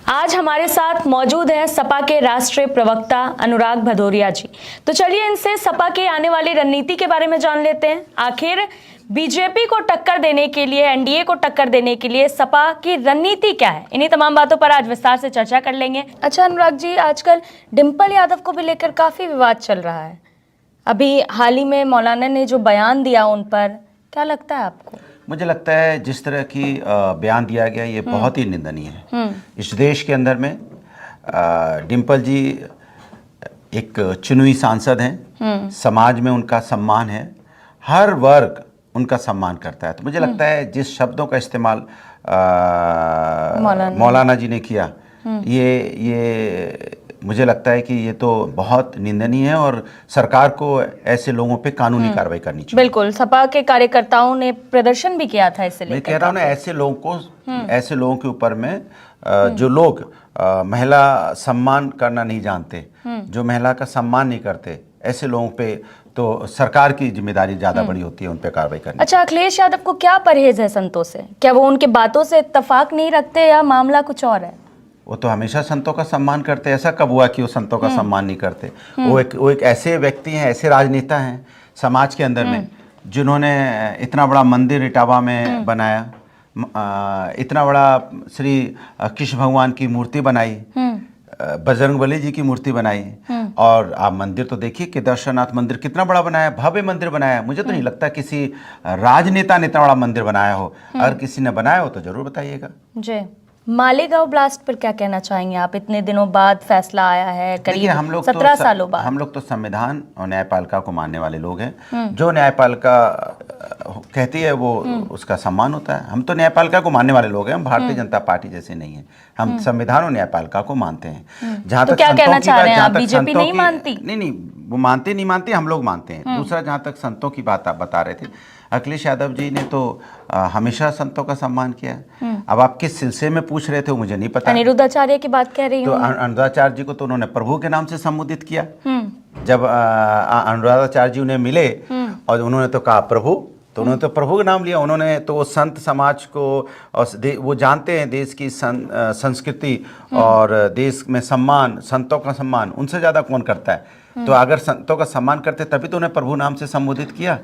आज हमारे साथ मौजूद हैं सपा के राष्ट्रीय प्रवक्ता अनुराग भदौरिया जी। तो चलिए इनसे सपा की आने वाली रणनीति के बारे में जान लेते हैं। आखिर बीजेपी को टक्कर देने के लिए, एनडीए को टक्कर देने के लिए सपा की रणनीति क्या है, इन्हीं तमाम बातों पर आज विस्तार से चर्चा कर लेंगे। अच्छा अनुराग जी, आजकल डिम्पल यादव को भी लेकर काफी विवाद चल रहा है। अभी हाल ही में मौलाना ने जो बयान दिया उन पर, क्या लगता है आपको? मुझे लगता है जिस तरह की बयान दिया गया ये बहुत ही निंदनीय है। इस देश के अंदर में डिम्पल जी एक चुनी सांसद हैं, समाज में उनका सम्मान है, हर वर्ग उनका सम्मान करता है। तो मुझे लगता है जिस शब्दों का इस्तेमाल मौलाना जी ने किया, ये मुझे लगता है कि ये तो बहुत निंदनीय है और सरकार को ऐसे लोगों पे कानूनी कार्रवाई करनी चाहिए। बिल्कुल, सपा के कार्यकर्ताओं ने प्रदर्शन भी किया था इससे लेकर। मैं कह रहा हूँ ना, ऐसे लोगों के ऊपर में जो लोग महिला सम्मान करना नहीं जानते, जो महिला का सम्मान नहीं करते, ऐसे लोगों पे तो सरकार की जिम्मेदारी ज्यादा बड़ी होती है उन पे कार्रवाई करनी। अच्छा, अखिलेश यादव को क्या परहेज है संतों से? क्या वो उनके बातों से इत्तेफाक नहीं रखते या मामला कुछ और है? वो तो हमेशा संतों का सम्मान करते हैं। ऐसा कब हुआ कि वो संतों का सम्मान नहीं करते? वो एक ऐसे व्यक्ति हैं, ऐसे राजनेता हैं समाज के अंदर में, जिन्होंने इतना बड़ा मंदिर इटावा में बनाया, इतना बड़ा श्री कृष्ण भगवान की मूर्ति बनाई, बजरंगबली जी की मूर्ति बनाई, और आप मंदिर तो देखिए केदारनाथ मंदिर कितना बड़ा बनाया, भव्य मंदिर बनाया। मुझे तो नहीं लगता किसी राजनेता ने इतना बड़ा मंदिर बनाया हो। अगर किसी ने बनाया हो तो जरूर बताइएगा। जी, मालेगांव ब्लास्ट पर क्या कहना चाहेंगे आप? इतने दिनों बाद फैसला आया है, करीब 17 सालों बाद। हम लोग तो संविधान और न्यायपालिका को मानने वाले लोग हैं। जो न्यायपालिका कहती है वो उसका सम्मान होता है। हम तो न्यायपालिका को मानने वाले लोग हैं, हम भारतीय जनता पार्टी जैसे नहीं हैं। हम संविधान और न्यायपालिका को मानते हैं। जहाँ तो तक क्या कहना चाह रहे हैं आप? बीजेपी नहीं मानती? नहीं, वो मानते नहीं मानते, हम लोग मानते हैं। दूसरा, जहाँ तक संतों की बात आप बता रहे थे, अखिलेश यादव जी ने तो हमेशा संतों का सम्मान किया है। अब आप किस सिलसिले में पूछ रहे थे वो मुझे नहीं पता। अनिरुद्धाचार्य की बात कह रही हूँ। तो अनिरुद्धाचार्य जी को तो उन्होंने प्रभु के नाम से संबोधित किया। जब अनिरुद्धाचार्य जी उन्हें मिले और उन्होंने तो कहा प्रभु, तो उन्होंने तो प्रभु का नाम लिया। उन्होंने तो संत समाज को, और वो जानते हैं देश की संस्कृति और देश में सम्मान, संतों का सम्मान उनसे ज़्यादा कौन करता है। तो अगर संतों का सम्मान करते तभी तो उन्हें प्रभु नाम से संबोधित किया।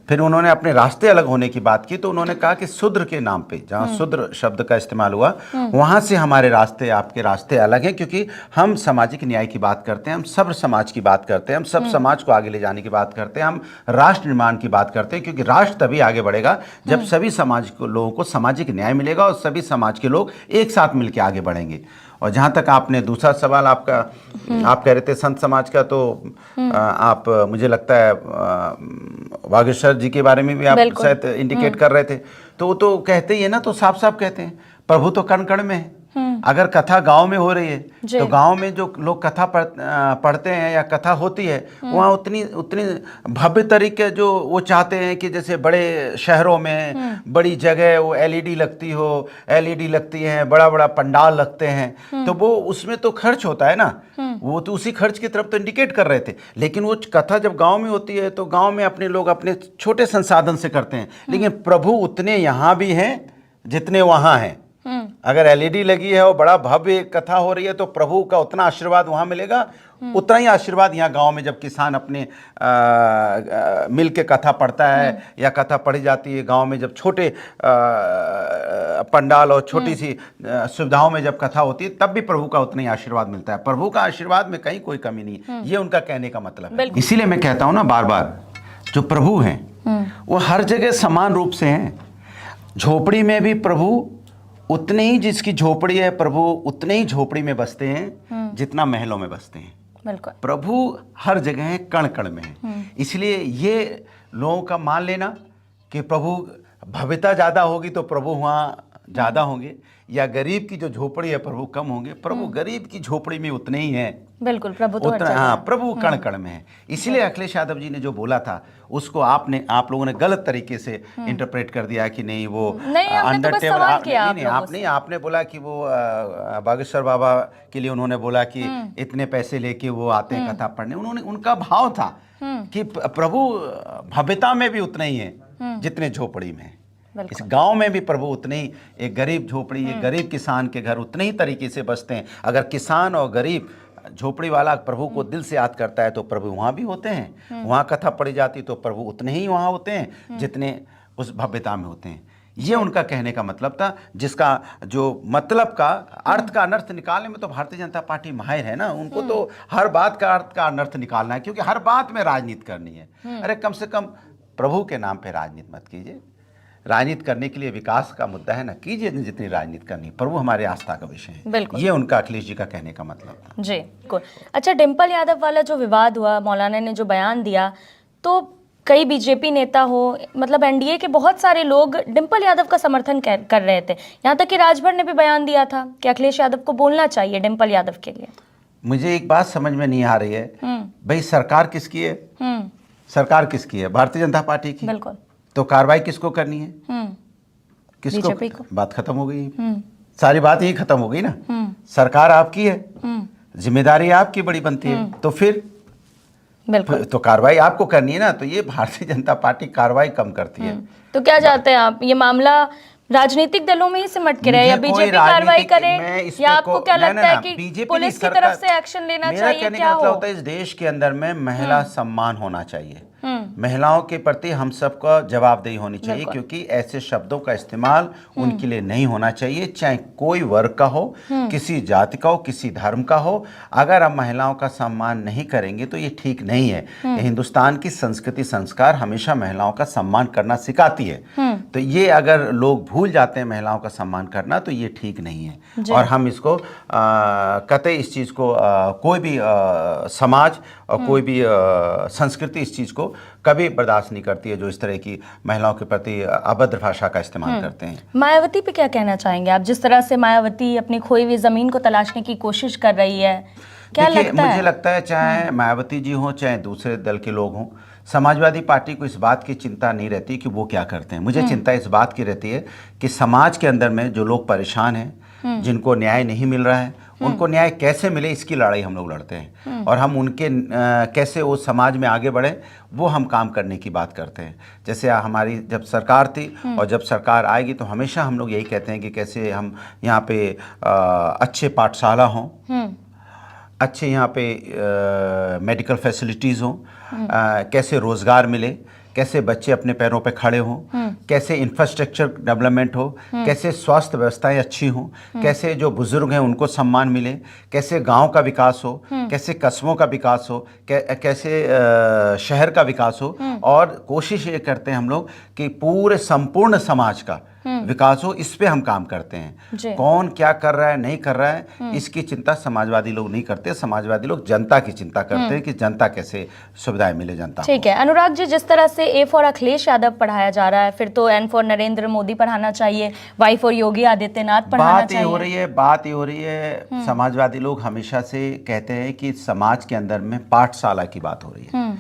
फिर उन्होंने अपने रास्ते अलग होने की बात की, तो उन्होंने कहा कि शूद्र के नाम पे, जहाँ शूद्र शब्द का इस्तेमाल हुआ, वहाँ से हमारे रास्ते, आपके रास्ते अलग हैं, क्योंकि हम सामाजिक न्याय की बात करते हैं, हम सब समाज की बात करते हैं, हम सब समाज को आगे ले जाने की बात करते हैं, हम राष्ट्र निर्माण की बात करते हैं, क्योंकि राष्ट्र तभी आगे बढ़ेगा जब सभी समाज को लोगों को सामाजिक न्याय मिलेगा और सभी समाज के लोग एक साथ मिलकर आगे बढ़ेंगे। और जहाँ तक आपने दूसरा सवाल आपका, आप कह रहे थे संत समाज का, तो आप मुझे लगता है बागेश्वर जी के बारे में भी आप शायद इंडिकेट कर रहे थे। तो वो तो कहते ही है ना, तो साफ साफ कहते हैं प्रभु तो कण कण में है। अगर कथा गांव में हो रही है तो गांव में जो लोग कथा पढ़ते हैं या कथा होती है, वहाँ उतनी भव्य तरीके जो वो चाहते हैं कि जैसे बड़े शहरों में बड़ी जगह वो एलईडी लगती है, बड़ा बड़ा पंडाल लगते हैं, तो वो उसमें तो खर्च होता है ना। वो तो उसी खर्च की तरफ तो इंडिकेट कर रहे थे। लेकिन वो कथा जब गांव में होती है तो गांव में अपने लोग अपने छोटे संसाधन से करते हैं, लेकिन प्रभु उतने यहाँ भी हैं जितने वहाँ हैं। अगर एलईडी लगी है और बड़ा भव्य कथा हो रही है तो प्रभु का उतना आशीर्वाद वहाँ मिलेगा, उतना ही आशीर्वाद यहाँ गांव में जब किसान अपने मिल के कथा पढ़ता है या कथा पढ़ी जाती है गांव में, जब छोटे पंडाल और छोटी सी सुविधाओं में जब कथा होती है, तब भी प्रभु का उतना ही आशीर्वाद मिलता है। प्रभु का आशीर्वाद में कहीं कोई कमी नहीं है, ये उनका कहने का मतलब है। इसीलिए मैं कहता हूँ ना बार बार, जो प्रभु हैं वो हर जगह समान रूप से हैं। झोपड़ी में भी प्रभु उतने ही, जिसकी झोपड़ी है प्रभु उतने ही झोपड़ी में बसते हैं जितना महलों में बसते हैं। बिल्कुल, प्रभु हर जगह है, कण कण में है। इसलिए ये लोगों का मान लेना कि प्रभु भव्यता ज़्यादा होगी तो प्रभु वहाँ ज़्यादा होंगे, या गरीब की जो झोपड़ी है प्रभु कम होंगे, प्रभु गरीब की झोपड़ी में उतने ही हैं। बिल्कुल, प्रभु तो उतना, हाँ, प्रभु कण कण में है। इसलिए अखिलेश यादव जी ने जो बोला था उसको आप लोगों ने गलत तरीके से इंटरप्रेट कर दिया कि नहीं वो अंडर टेबल। आपने बोला कि वो बागेश्वर बाबा के लिए उन्होंने बोला कि इतने पैसे लेके वो आते हैं कथा पढ़ने। उनका भाव था कि प्रभु भव्यता में भी उतने ही है जितने झोपड़ी में है। इस गांव में भी प्रभु उतने ही, एक गरीब झोपड़ी, एक गरीब किसान के घर उतने ही तरीके से बसते हैं। अगर किसान और गरीब झोपड़ी वाला प्रभु को दिल से याद करता है तो प्रभु वहाँ भी होते हैं। वहाँ कथा पढ़ी जाती तो प्रभु उतने ही वहाँ होते हैं जितने उस भव्यता में होते हैं। ये उनका कहने का मतलब था, जिसका जो मतलब का अर्थ का अनर्थ निकालने में तो भारतीय जनता पार्टी माहिर है ना। उनको तो हर बात का अर्थ का अनर्थ निकालना है, क्योंकि हर बात में राजनीति करनी है। अरे कम से कम प्रभु के नाम पे राजनीति मत कीजिए। राजनीति करने के लिए विकास का मुद्दा है ना, कीजिए जितनी राजनीति करनी। प्रभु हमारे आस्था का विषय है। बिल्कुल। ये उनका अखिलेश जी का कहने का मतलब था। जी बिल्कुल। अच्छा, डिम्पल यादव वाला जो विवाद हुआ, मौलाना ने जो बयान दिया, तो कई बीजेपी नेता हो, मतलब एनडीए के बहुत सारे लोग डिम्पल यादव का समर्थन कर रहे थे। यहाँ तक कि राजभर ने भी बयान दिया था कि अखिलेश यादव को बोलना चाहिए डिम्पल यादव के लिए। मुझे एक बात समझ में नहीं आ रही है, भाई सरकार किसकी है? सरकार किसकी है? भारतीय जनता पार्टी की। बिल्कुल। तो कार्रवाई किसको करनी है? किसको? बीजेपी को। बात खत्म हो गई। सारी बात यही खत्म हो गई ना। सरकार आपकी है, जिम्मेदारी आपकी बड़ी बनती है, तो फिर बिल्कुल तो कार्रवाई आपको करनी है ना। तो ये भारतीय जनता पार्टी कार्रवाई कम करती है। तो क्या चाहते हैं आप, ये मामला राजनीतिक दलों में ही सिमट के रहे, या बीजेपी कार्रवाई करे, या आपको क्या लगता है कि पुलिस की तरफ से एक्शन लेना चाहिए? मेरा कहने का मतलब होता है, इस देश के अंदर में महिला सम्मान होना चाहिए। महिलाओं के प्रति हम सबका जवाबदेही होनी चाहिए, क्योंकि ऐसे शब्दों का इस्तेमाल उनके लिए नहीं होना चाहिए, चाहे कोई वर्ग का हो, किसी जाति का हो, किसी धर्म का हो। अगर हम महिलाओं का सम्मान नहीं करेंगे तो ये ठीक नहीं है। हिंदुस्तान की संस्कृति संस्कार हमेशा महिलाओं का सम्मान करना सिखाती है। तो ये अगर लोग भूल जाते हैं महिलाओं का सम्मान करना, तो ये ठीक नहीं है। और हम इसको कतई इस चीज़ को कोई भी समाज और कोई भी संस्कृति इस चीज़ को कभी बर्दाश्त नहीं करती है, जो इस तरह की महिलाओं के प्रति अभद्र भाषा का इस्तेमाल करते हैं। मायावती पे क्या कहना चाहेंगे आप? जिस तरह से मायावती अपनी खोई हुई जमीन को तलाशने की कोशिश कर रही है, क्या लगता है? मुझे लगता है चाहे मायावती जी हो, चाहे दूसरे दल के लोग हों, समाजवादी पार्टी को इस बात की चिंता नहीं रहती कि वो क्या करते हैं। मुझे चिंता इस बात की रहती है कि समाज के अंदर में जो लोग परेशान हैं, जिनको न्याय नहीं मिल रहा है, उनको न्याय कैसे मिले, इसकी लड़ाई हम लोग लड़ते हैं। और हम उनके कैसे वो समाज में आगे बढ़े, वो हम काम करने की बात करते हैं। जैसे हमारी जब सरकार थी और जब सरकार आएगी, तो हमेशा हम लोग यही कहते हैं कि कैसे हम यहाँ पे अच्छे पाठशाला हों, अच्छे यहाँ पे मेडिकल फैसिलिटीज़ हों, कैसे रोज़गार मिले, कैसे बच्चे अपने पैरों पे खड़े हों, कैसे इंफ्रास्ट्रक्चर डेवलपमेंट हो, कैसे स्वास्थ्य व्यवस्थाएं अच्छी हों, कैसे जो बुजुर्ग हैं उनको सम्मान मिले, कैसे गांव का विकास हो, कैसे कस्बों का विकास हो, कैसे शहर का विकास हो। और कोशिश ये करते हैं हम लोग कि पूरे संपूर्ण समाज का विकास हो। इस पे हम काम करते हैं। कौन क्या कर रहा है, नहीं कर रहा है, इसकी चिंता समाजवादी लोग नहीं करते। समाजवादी लोग जनता की चिंता करते हैं कि जनता कैसे सुविधाएं मिले जनता। ठीक है अनुराग जी, जिस तरह से ए फॉर अखिलेश यादव पढ़ाया जा रहा है, फिर तो एन फॉर नरेंद्र मोदी पढ़ाना चाहिए, वाई फॉर योगी आदित्यनाथ पढ़ाना चाहिए। बात ये हो रही है समाजवादी लोग हमेशा से कहते हैं कि समाज के अंदर में पाठशाला की बात हो रही है।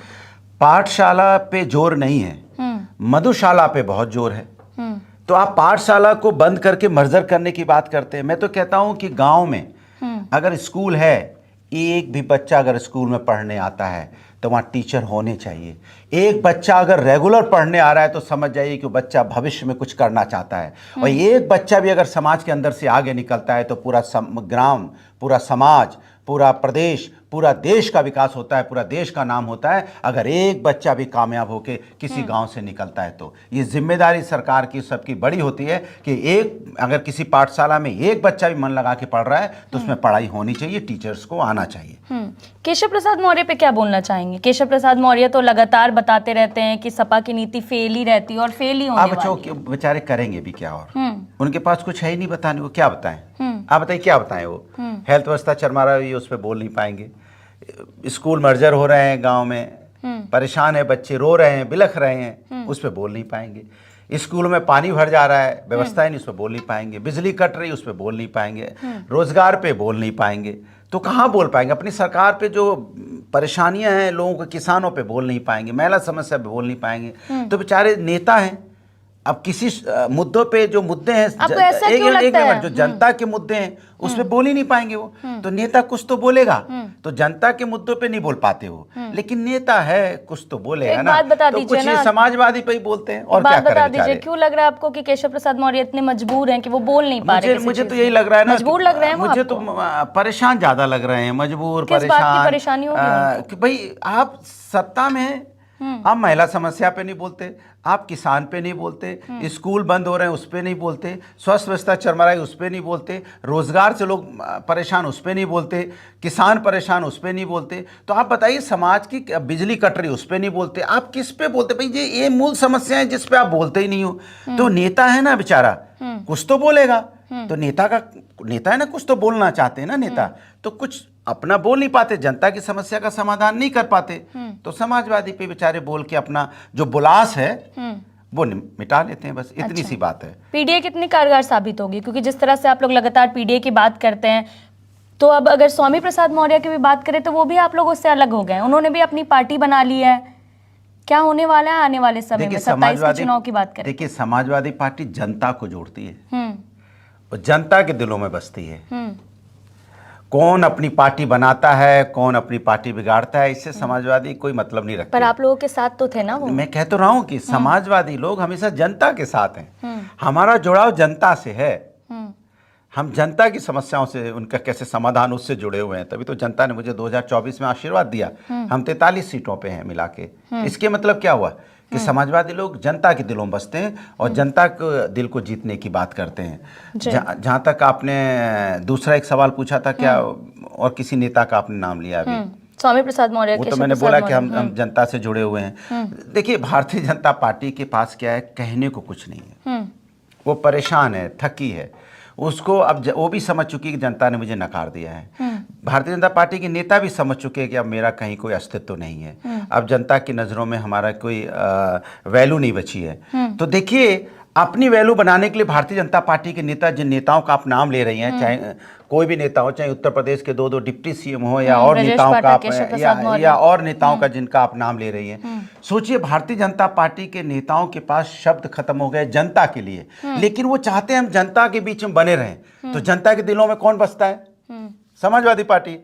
पाठशाला पे जोर नहीं है, मधुशाला पे बहुत जोर है। तो आप पाठशाला को बंद करके मर्जर करने की बात करते हैं। मैं तो कहता हूं कि गांव में अगर स्कूल है, एक भी बच्चा अगर स्कूल में पढ़ने आता है तो वहाँ टीचर होने चाहिए। एक बच्चा अगर रेगुलर पढ़ने आ रहा है तो समझ जाइए कि बच्चा भविष्य में कुछ करना चाहता है। और एक बच्चा भी अगर समाज के अंदर से आगे निकलता है तो पूरा ग्राम, पूरा समाज, पूरा प्रदेश, पूरा देश का विकास होता है, पूरा देश का नाम होता है। अगर एक बच्चा भी कामयाब होकर किसी गांव से निकलता है तो ये जिम्मेदारी सरकार की सबकी बड़ी होती है कि एक अगर किसी पाठशाला में एक बच्चा भी मन लगा के पढ़ रहा है तो उसमें पढ़ाई होनी चाहिए, टीचर्स को आना चाहिए। केशव प्रसाद मौर्य पे क्या बोलना चाहेंगे? केशव प्रसाद मौर्य तो लगातार बताते रहते हैं कि सपा की नीति फेल ही रहती है और फेल ही होने वाली है। अब बेचारे करेंगे भी क्या? और उनके पास कुछ है ही नहीं बताने, वो क्या बताएं? आप बताइए क्या बताएं? वो हेल्थ व्यवस्था चरमरा रही है, उस पर बोल नहीं पाएंगे। स्कूल मर्जर हो रहे हैं गांव में, परेशान है बच्चे, रो रहे हैं, बिलख रहे हैं, उस पर बोल नहीं पाएंगे। स्कूल में पानी भर जा रहा है, व्यवस्था ही नहीं, उस पर बोल नहीं पाएंगे। बिजली कट रही, उस पर बोल नहीं पाएंगे। रोजगार पे बोल नहीं पाएंगे। तो कहाँ बोल पाएंगे? अपनी सरकार पे जो परेशानियां हैं लोगों के, किसानों पे बोल नहीं पाएंगे, महिला समस्या पे बोल नहीं पाएंगे। तो बेचारे नेता हैं, अब किसी मुद्दों पे जो मुद्दे हैं आपको ऐसा क्यों लगता है? जो जनता के मुद्दे हैं उस पे बोल ही नहीं पाएंगे वो। तो नेता कुछ तो बोलेगा, तो जनता के मुद्दों पे नहीं बोल पाते वो, लेकिन नेता है कुछ तो बोलेगा एक ना। बात बता तो दीजिए कुछ ना, ये समाजवादी पे ही बोलते हैं और क्या बात बता करें दीजिए, बेचारे। क्यों लग रहा है आपको कि केशव प्रसाद मौर्य इतने मजबूर हैं कि वो बोल नहीं पा रहे? मुझे तो यही लग रहा है ना, मजबूर लग रहे हैं वो मुझे आपको? तो परेशान ज्यादा लग रहे हैं, मजबूर किस बात की परेशान। परेशानी होगी उनको? कि भाई आप सत्ता में हैं, आप महिला समस्या पे नहीं बोलते, आप किसान पे नहीं बोलते, स्कूल बंद हो रहे हैं उस पे नहीं बोलते, स्वास्थ्य व्यवस्था चरमराई उस पे नहीं बोलते, रोजगार से लोग परेशान उस पे नहीं बोलते, किसान परेशान उस पे नहीं बोलते। तो आप बताइए, समाज की बिजली कट रही उस पे नहीं बोलते, आप किस पे बोलते? भाई ये मूल समस्या है जिस पे आप बोलते ही नहीं हो। तो नेता है ना बेचारा, कुछ तो बोलेगा। तो नेता है ना, कुछ तो बोलना चाहते हैं ना नेता, तो कुछ अपना बोल नहीं पाते, जनता की समस्या का समाधान नहीं कर पाते, तो समाजवादी पे बेचारे बोल के अपना जो बुलास है वो मिटा लेते हैं, बस इतनी सी बात है। पीडीए कितनी कारगर साबित होगी? क्योंकि जिस तरह से आप लोग लगातार पीडीए की बात करते हैं, तो अब अगर स्वामी प्रसाद मौर्य की भी बात करें तो वो भी आप लोगों से अलग हो गए हैं, उन्होंने भी अपनी पार्टी बना ली है। क्या होने वाला है आने वाले समय में 27 के चुनाव की बात करें? देखिए, समाजवादी पार्टी जनता को जोड़ती है और जनता के दिलों में बसती है। कौन अपनी पार्टी बनाता है, कौन अपनी पार्टी बिगाड़ता है, इससे समाजवादी कोई मतलब नहीं रखते। पर आप लोगों के साथ तो थे ना वो। मैं कह तो रहा हूं कि समाजवादी लोग हमेशा जनता के साथ हैं। हमारा जुड़ाव जनता से है, हम जनता की समस्याओं से, उनका कैसे समाधान, उससे जुड़े हुए हैं। तभी तो जनता ने मुझे 2024 में आशीर्वाद दिया। हम 43 सीटों पे हैं मिला के। इसके मतलब क्या हुआ कि समाजवादी लोग जनता के दिलों में बसते हैं और जनता के दिल को जीतने की बात करते हैं। जहाँ तक आपने दूसरा एक सवाल पूछा था, क्या और किसी नेता का आपने नाम लिया अभी? स्वामी प्रसाद मौर्य। वो तो मैंने बोला कि हम जनता से जुड़े हुए हैं। देखिए, भारतीय जनता पार्टी के पास क्या है, कहने को कुछ नहीं है। वो परेशान है, थकी है, उसको अब वो भी समझ चुकी है कि जनता ने मुझे नकार दिया है। भारतीय जनता पार्टी के नेता भी समझ चुके हैं कि अब मेरा कहीं कोई अस्तित्व नहीं है, अब जनता की नज़रों में हमारा कोई वैल्यू नहीं बची है। तो देखिए, अपनी वैल्यू बनाने के लिए भारतीय जनता पार्टी के नेता, जिन नेताओं का आप नाम ले रही हैं, चाहे कोई भी नेता हो, चाहे उत्तर प्रदेश के 2 डिप्टी सीएम हो या और नेताओं का या और नेताओं का जिनका आप नाम ले रही हैं, सोचिए भारतीय जनता पार्टी के नेताओं के पास शब्द खत्म हो गए जनता के लिए, लेकिन वो चाहते हैं हम जनता के बीच में बने रहें। तो जनता के दिलों में कौन बसता है? समाजवादी पार्टी।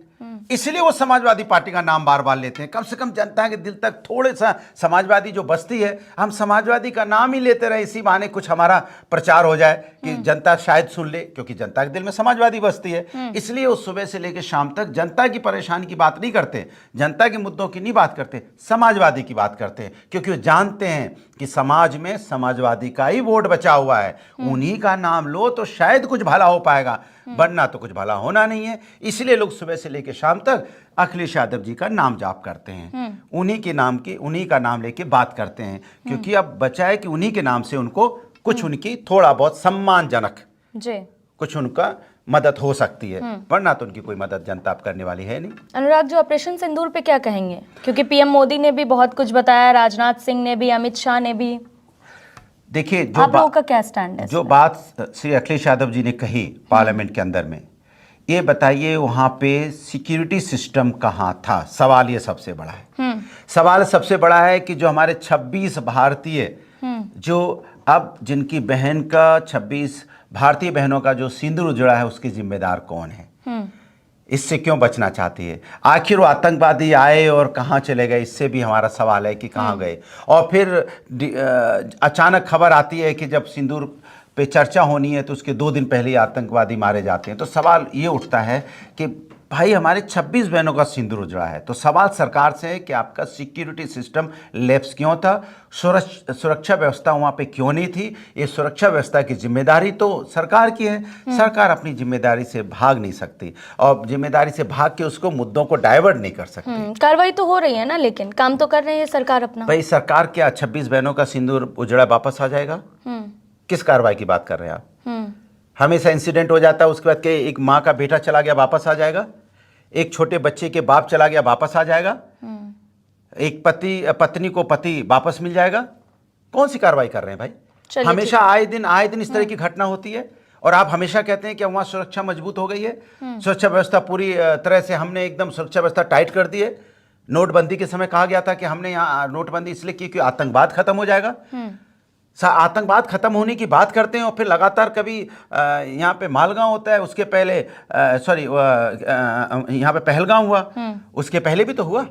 इसलिए वो समाजवादी पार्टी का नाम बार बार लेते हैं। कम से कम जनता के दिल तक थोड़े सा समाजवादी जो बस्ती है, हम समाजवादी का नाम ही लेते रहे, इसी बहाने कुछ हमारा प्रचार हो जाए कि जनता शायद सुन ले, क्योंकि जनता के दिल में समाजवादी बस्ती है। इसलिए वो सुबह से लेकर शाम तक जनता की परेशानी की बात नहीं करते, जनता के मुद्दों की नहीं बात करते, समाजवादी की बात करते हैं, क्योंकि वो जानते हैं कि समाज में समाजवादी का ही वोट बचा हुआ है। उन्हीं का नाम लो तो शायद कुछ भला हो पाएगा, वरना तो कुछ भला होना नहीं है। इसलिए लोग सुबह से लेकर शाम तक अखिलेश यादव जी का नाम जाप करते हैं, उन्हीं का नाम लेके बात करते हैं, क्योंकि अब बचा है कि उन्हीं के नाम से उनको कुछ उनकी थोड़ा बहुत सम्मानजनक कुछ उनका मदद हो सकती है, वरना तो उनकी कोई मदद जनता अब करने वाली है नहीं। अनुराग, जो ऑपरेशन सिंदूर पे क्या कहेंगे? क्योंकि पीएम मोदी ने भी बहुत कुछ बताया, राजनाथ सिंह ने भी, अमित शाह ने भी। देखिए, आप लोगों का क्या स्टैंड है? जो बात श्री अखिलेश यादव जी ने कही पार्लियामेंट के अंदर में, ये बताइए वहाँ पे सिक्योरिटी सिस्टम कहाँ था? सवाल ये सबसे बड़ा है। सवाल सबसे बड़ा है कि जो हमारे 26 भारतीय जो अब जिनकी बहन का 26 भारतीय बहनों का जो सिंदूर उजड़ा है, उसके जिम्मेदार कौन है? इससे क्यों बचना चाहती है? आखिर वो आतंकवादी आए और कहाँ चले गए, इससे भी हमारा सवाल है कि कहाँ गए। और फिर अचानक खबर आती है कि जब सिंदूर पे चर्चा होनी है तो उसके 2 दिन पहले ही आतंकवादी मारे जाते हैं। तो सवाल ये उठता है कि भाई हमारे 26 बहनों का सिंदूर उजड़ा है, तो सवाल सरकार से है कि आपका सिक्योरिटी सिस्टम लैप्स क्यों था? सुरक्षा व्यवस्था वहाँ पे क्यों नहीं थी? ये सुरक्षा व्यवस्था की जिम्मेदारी तो सरकार की है। सरकार अपनी जिम्मेदारी से भाग नहीं सकती, और जिम्मेदारी से भाग के उसको मुद्दों को डाइवर्ट नहीं कर सकती। कार्रवाई तो हो रही है ना, लेकिन काम तो कर रही है सरकार अपना। भाई सरकार क्या 26 बहनों का सिंदूर उजड़ा वापस आ जाएगा? किस कार्रवाई की बात कर रहे हैं आप? हमेशा इंसिडेंट हो जाता है, उसके बाद के एक माँ का बेटा चला गया वापस आ जाएगा, एक छोटे बच्चे के बाप चला गया वापस आ जाएगा, एक पत्नी को पति वापस मिल जाएगा। कौन सी कार्रवाई कर रहे हैं भाई? हमेशा आए दिन इस तरह की घटना होती है, और आप हमेशा कहते हैं कि वहाँ सुरक्षा मजबूत हो गई है, सुरक्षा व्यवस्था पूरी तरह से हमने एकदम सुरक्षा व्यवस्था टाइट कर दी है। नोटबंदी के समय कहा गया था कि हमने यहाँ नोटबंदी इसलिए की कि आतंकवाद खत्म हो जाएगा। आतंकवाद खत्म होने की बात करते हैं और फिर लगातार कभी यहाँ पे मालगांव होता है, उसके पहले यहाँ पे पहलगांव हुआ, उसके पहले भी तो हुआ।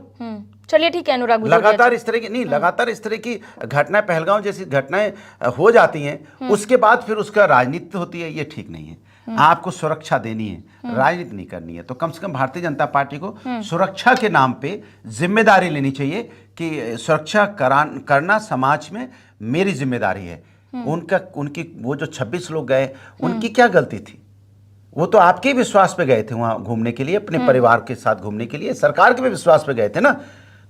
चलिए ठीक है अनुराग भदौरिया लगातार इस तरह की नहीं, लगातार इस तरह की घटनाएं, पहलगांव जैसी घटनाएं हो जाती हैं, उसके बाद फिर उसका राजनीति होती है, ये ठीक नहीं है। आपको सुरक्षा देनी है, राजनीति नहीं करनी है। तो कम से कम भारतीय जनता पार्टी को सुरक्षा के नाम पे जिम्मेदारी लेनी चाहिए कि सुरक्षा करना समाज में मेरी जिम्मेदारी है। उनकी वो जो 26 लोग गए, उनकी क्या गलती थी? वो तो आपके विश्वास पे गए थे वहां घूमने के लिए, अपने परिवार के साथ घूमने के लिए, सरकार के भी विश्वास पे गए थे ना।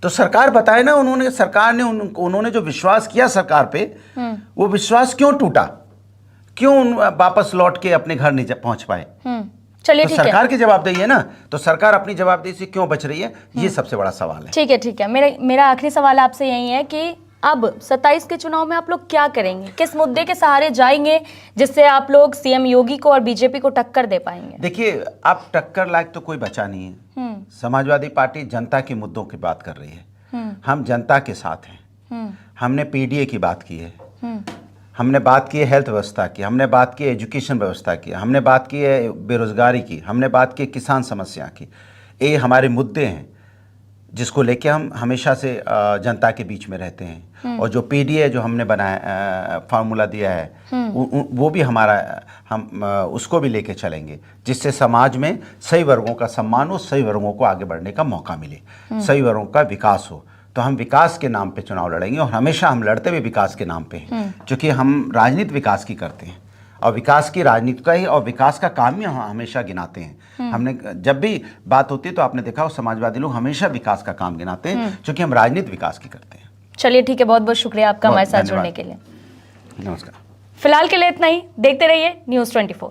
तो सरकार बताए ना, उन्होंने जो विश्वास किया सरकार पे, वो विश्वास क्यों टूटा, क्यों वापस लौट के अपने घर नहीं पहुंच पाए? चलिए तो ठीक है, सरकार की जवाबदेही है ना, तो सरकार अपनी जवाबदेही से क्यों बच रही है, ये सबसे बड़ा सवाल है। ठीक है। मेरा आखिरी सवाल आपसे यही है कि अब 27 के चुनाव में आप लोग क्या करेंगे, किस मुद्दे के सहारे जाएंगे जिससे आप लोग सीएम योगी को और बीजेपी को टक्कर दे पाएंगे? देखिए, अब टक्कर लायक तो कोई बचा नहीं है। समाजवादी पार्टी जनता के मुद्दों की बात कर रही है, हम जनता के साथ हैं। हमने पीडीए की बात की है, हमने बात की है हेल्थ व्यवस्था की, हमने बात की है एजुकेशन व्यवस्था की, हमने बात की है बेरोजगारी की, हमने बात की किसान समस्या की। ये हमारे मुद्दे हैं जिसको लेके हम हमेशा से जनता के बीच में रहते हैं। और जो पीडीए जो हमने बनाया, फार्मूला दिया है, वो भी हमारा, हम उसको भी लेके चलेंगे, जिससे समाज में सही वर्गों का सम्मान हो, सही वर्गों को आगे बढ़ने का मौका मिले, सही वर्गों का विकास हो। तो हम विकास के नाम पे चुनाव लड़ेंगे, और हमेशा हम लड़ते हुए विकास के नाम पे हैं, क्योंकि हम राजनीति विकास की करते हैं और विकास की राजनीति का ही और विकास का काम ही हम हमेशा गिनाते हैं। हमने जब भी बात होती है तो आपने देखा हो, समाजवादी लोग हमेशा विकास का काम गिनाते हैं, क्योंकि हम राजनीति विकास की करते हैं। चलिए ठीक है, बहुत बहुत शुक्रिया आपका हमारे साथ जुड़ने के लिए। नमस्कार। फिलहाल के लिए इतना ही, देखते रहिए News 24।